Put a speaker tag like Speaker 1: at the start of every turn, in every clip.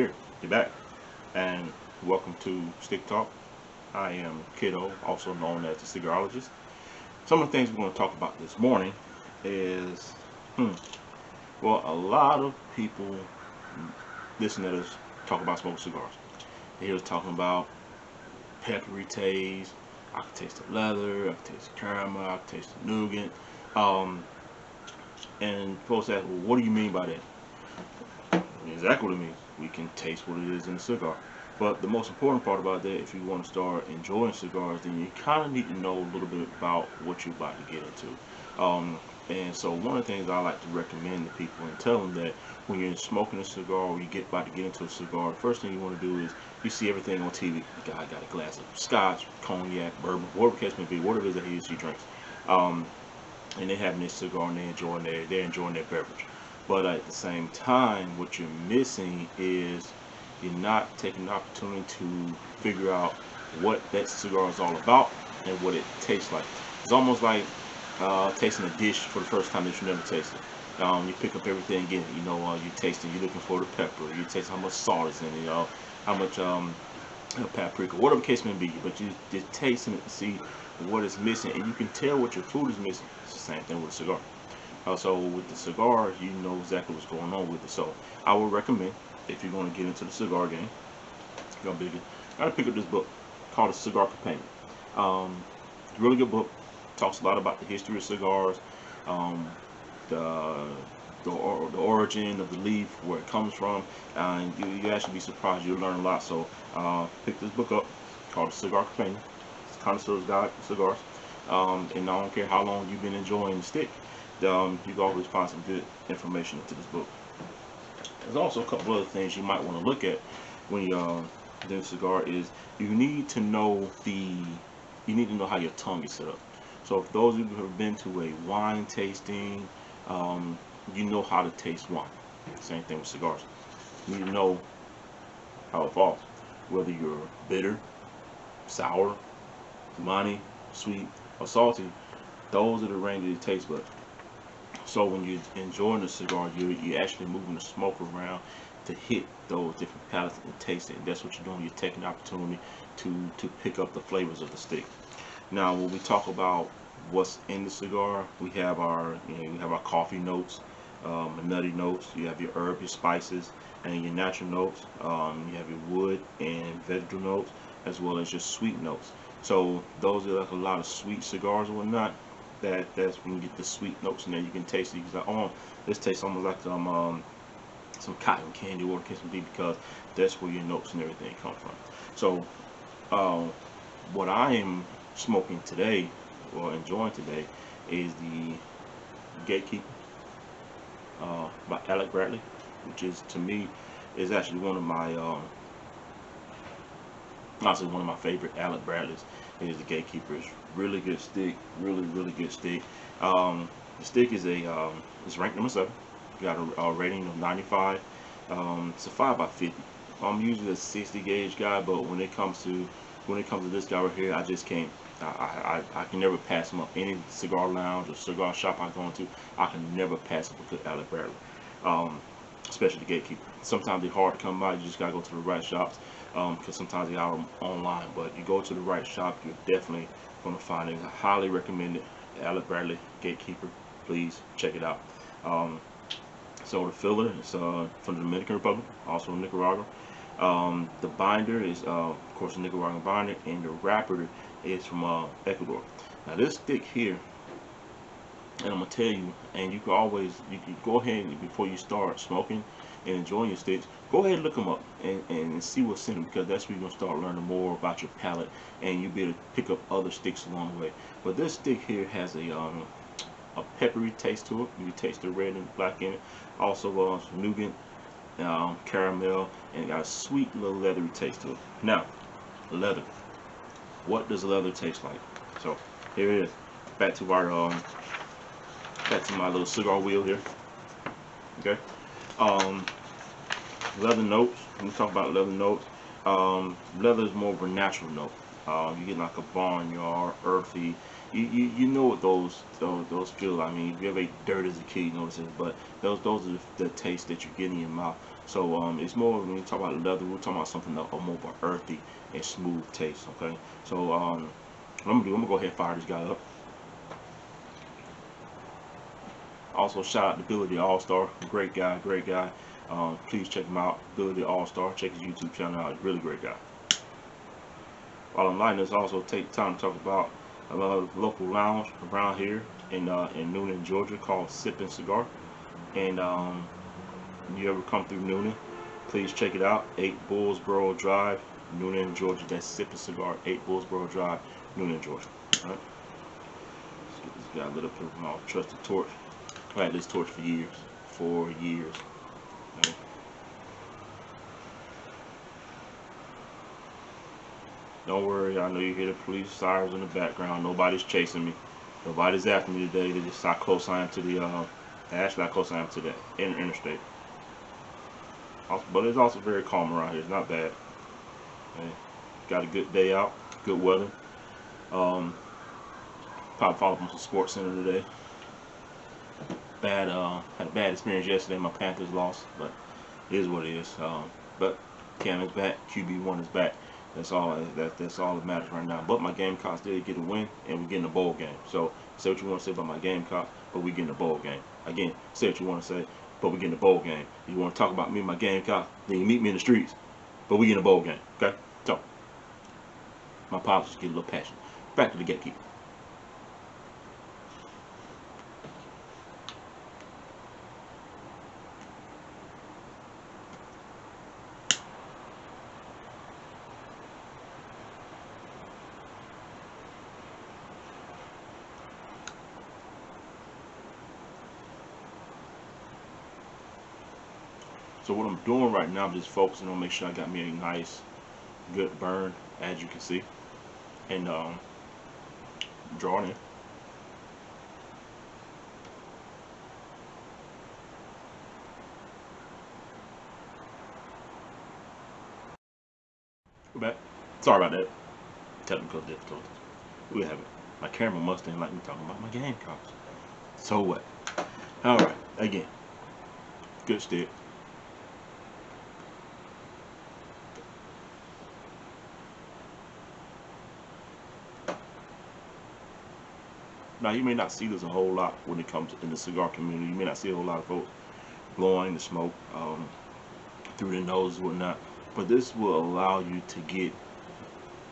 Speaker 1: here, you're back, and welcome to Stick Talk. I am Kiddo, also known as the Cigarologist. Some of the things we're going to talk about this morning is, well, a lot of people listen to us talk about smoking cigars. They hear us talking about peppery taste. I can taste the leather, I can taste the caramel, I can taste the nougat. Um, and folks ask, well, what do you mean by that? Exactly what it means. We can taste what it is in a cigar. But the most important part about that, if you want to start enjoying cigars, then you kind of need to know a little bit about what you're about to get into. And so one of the things I like to recommend to people and tell them that when you're smoking a cigar or you get about to get into a cigar, the first thing you want to do is you see everything on TV. The guy got a glass of scotch, cognac, bourbon, whatever the case may be, whatever it is that he or she drinks. Um, and they're having this cigar and they're enjoying their beverage. But at the same time, what you're missing is you're not taking the opportunity to figure out what that cigar is all about and what it tastes like. It's almost like tasting a dish for the first time that you never tasted. You pick up everything again. You're tasting, you're looking for the pepper, you taste how much salt is in it, how much paprika, whatever the case may be. But you're tasting it to see what is missing, and you can tell what your food is missing. It's the same thing with a cigar. So with the cigar, you know exactly what's going on with it. So I would recommend, if you're going to get into the cigar game, you're gonna gotta pick up this book called A Cigar Companion. Really good book. Talks a lot about the history of cigars, um, the the origin of the leaf, where it comes from, and you actually be surprised. You'll learn a lot. So pick this book up called A Cigar Companion. It's a connoisseur's guide to cigars. And I don't care how long you've been enjoying the stick, you can always find some good information into this book. There's also a couple other things you might want to look at when you do a cigar. Is you need to know how your tongue is set up. So if those of you who have been to a wine tasting, you know how to taste wine. Same thing with cigars. You need to know how it falls, whether you're bitter, sour, umami, sweet, or salty. Those are the range of your taste buds. So when you're enjoying the cigar, you're actually moving the smoke around to hit those different palates and taste it. And that's what you're doing. You're taking the opportunity to pick up the flavors of the stick. Now, when we talk about what's in the cigar, we have our coffee notes, nutty notes. You have your herb, your spices, and your natural notes. You have your wood and vegetable notes, as well as your sweet notes. So those are like a lot of sweet cigars and whatnot. That's when you get the sweet notes in there. You can taste it. You can say, oh, this tastes almost like some cotton candy, or case may be, because that's where your notes and everything come from. So what I am smoking today, or enjoying today, is the Gatekeeper by Alec Bradley, which is, to me, is actually one of my honestly one of my favorite Alec Bradleys. Is the Gatekeeper. It's really good stick, really good stick. The stick is it's ranked number 7. Got a rating of 95. It's a 5x50. I'm usually a 60 gauge guy, but when it comes to this guy right here, I just can't. I can never pass him up. Any cigar lounge or cigar shop I go into, I can never pass up a good Alec Bradley. Especially the Gatekeeper. Sometimes they're hard to come by. You just gotta go to the right shops, because sometimes they're out online. But you go to the right shop, you're definitely gonna find it. I highly recommend it. Alec Bradley Gatekeeper. Please check it out. So the filler is from the Dominican Republic, also Nicaragua. The binder is, of course, a Nicaraguan binder, and the wrapper is from Ecuador. Now this stick here, and I'm gonna tell you, and you can go ahead and, before you start smoking and enjoying your sticks, go ahead and look them up and see what's in them, because that's where you're gonna start learning more about your palate, and you'll be able to pick up other sticks along the way. But this stick here has a peppery taste to it. You can taste the red and black in it. Also some nougat, caramel, and it got a sweet little leathery taste to it. Now, leather. What does leather taste like? So here it is. Back to my little cigar wheel here. Okay. Leather notes. When we talk about leather notes, leather is more of a natural note. You get like a barnyard, earthy. You know what those feel. I mean, if you ever ate dirt as a kid, you notice it. But those are the taste that you get in your mouth. So it's more when you talk about leather, we're talking about something of more of an earthy and smooth taste. Okay, so what I'm gonna go ahead and fire this guy up. Also, shout out to Billy the All Star, great guy, great guy. Please check him out, Billy the All Star. Check his YouTube channel out, really great guy. While I'm lighting this, also take time to talk about a local lounge around here in Noonan, Georgia, called Sippin' Cigar. And you ever come through Noonan, please check it out. 8 Bullsboro Drive, Noonan, Georgia. That's Sippin' Cigar, 8 Bullsboro Drive, Noonan, Georgia. All right. Let's get this guy lit up here with my trusted torch. I had this torch for years. 4 years. Okay. Don't worry, I know you hear the police sirens in the background. Nobody's chasing me. Nobody's after me today. They just how close I am to the actually how close I am to the interstate. Also, but it's also very calm around here. It's not bad. Okay. Got a good day out, good weather. Probably followed from some sports center today. Had a bad experience yesterday. My Panthers lost, but it is what it is. But Cam is back. QB1 is back. That's all that matters right now. But my Gamecocks did get a win, and we're getting a bowl game. So say what you want to say about my Gamecocks, but we getting a bowl game. Again, say what you want to say, but we getting a bowl game. You want to talk about me and my Gamecocks, then you meet me in the streets, but we getting a bowl game. Okay? So my politics get a little passionate. Back to the gatekeeper. So what I'm doing right now, I'm just focusing on make sure I got me a nice, good burn, as you can see, and drawing in. We're back. Sorry about that. Technical difficulties. We have it. My camera must ain't like me talking about my Gamecocks. So what? All right. Again, good stick. Now, you may not see this a whole lot when it comes in the cigar community. You may not see a whole lot of folks blowing the smoke through their nose and whatnot. But this will allow you to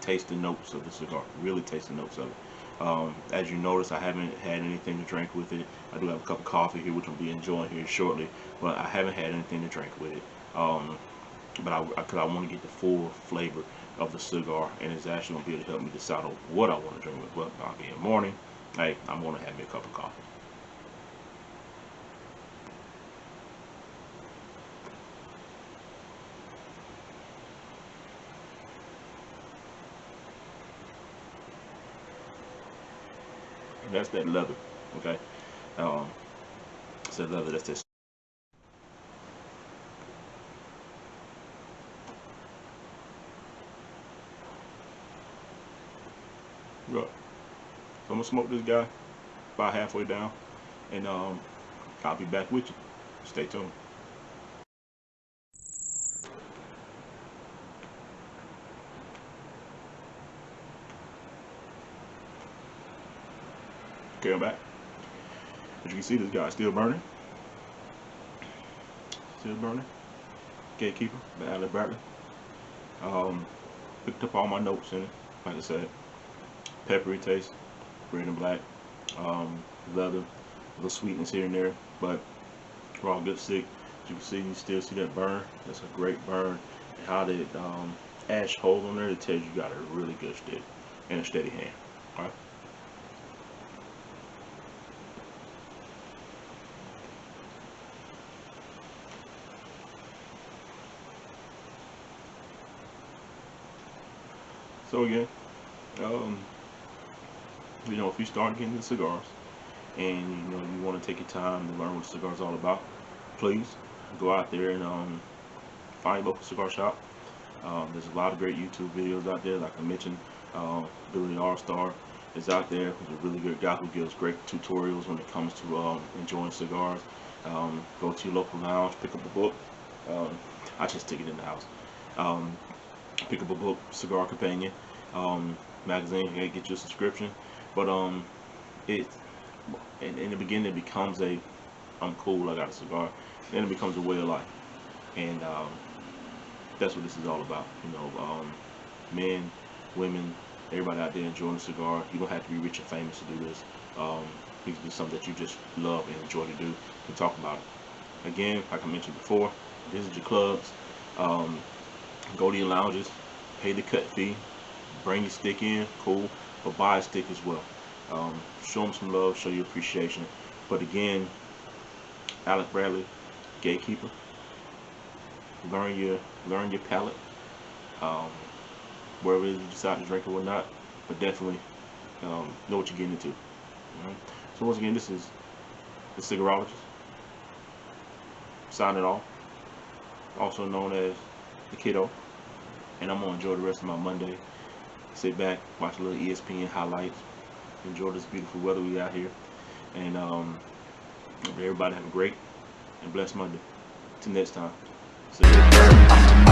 Speaker 1: taste the notes of the cigar. Really taste the notes of it. As you notice, I haven't had anything to drink with it. I do have a cup of coffee here, which I'll be enjoying here shortly. But I haven't had anything to drink with it. Because I want to get the full flavor of the cigar, and it's actually going to be able to help me decide on what I want to drink with. But I'll be in the morning. Hey, I'm going to have me a cup of coffee. And that's that leather, okay? It's that leather, that's this. Right. So I'm going to smoke this guy about halfway down, and I'll be back with you. Stay tuned. Okay, I'm back. As you can see, this guy's still burning. Still burning. Gatekeeper, Alec Bradley. Picked up all my notes in it, like I said. Peppery taste, red and black, leather, a little sweetness here and there, but raw good stick. As you can see, you still see that burn. That's a great burn. And how that ash hole on there, it tells you got a really good stick and a steady hand. All right. So again, if you start getting into cigars and you want to take your time to learn what a cigar is all about, please go out there and find your local cigar shop. There's a lot of great YouTube videos out there, like I mentioned. Billy the All-Star is out there. He's a really good guy who gives great tutorials when it comes to enjoying cigars. Go to your local lounge, pick up a book, I just stick it in the house. Pick up a book, Cigar Companion, magazine. You gotta get you a subscription. But it in the beginning it becomes a I'm cool, I got a cigar. Then it becomes a way of life, and that's what this is all about. Men, women, everybody out there enjoying a cigar. You don't have to be rich and famous to do this. It can be something that you just love and enjoy to do and talk about it. Again, like I mentioned before, visit your clubs, go to your lounges, pay the cut fee, bring your stick in, cool, but buy a stick as well. Show them some love, show your appreciation. But again, Alec Bradley, gatekeeper. Learn your palate. Wherever it is you decide to drink or whatnot, but definitely know what you're getting into. Right? So once again, this is the Cigarologist signing off, also known as the Kiddo, and I'm gonna enjoy the rest of my Monday. Sit back, watch a little ESPN highlights, enjoy this beautiful weather we got here, and everybody have a great and blessed Monday. Till next time. See you.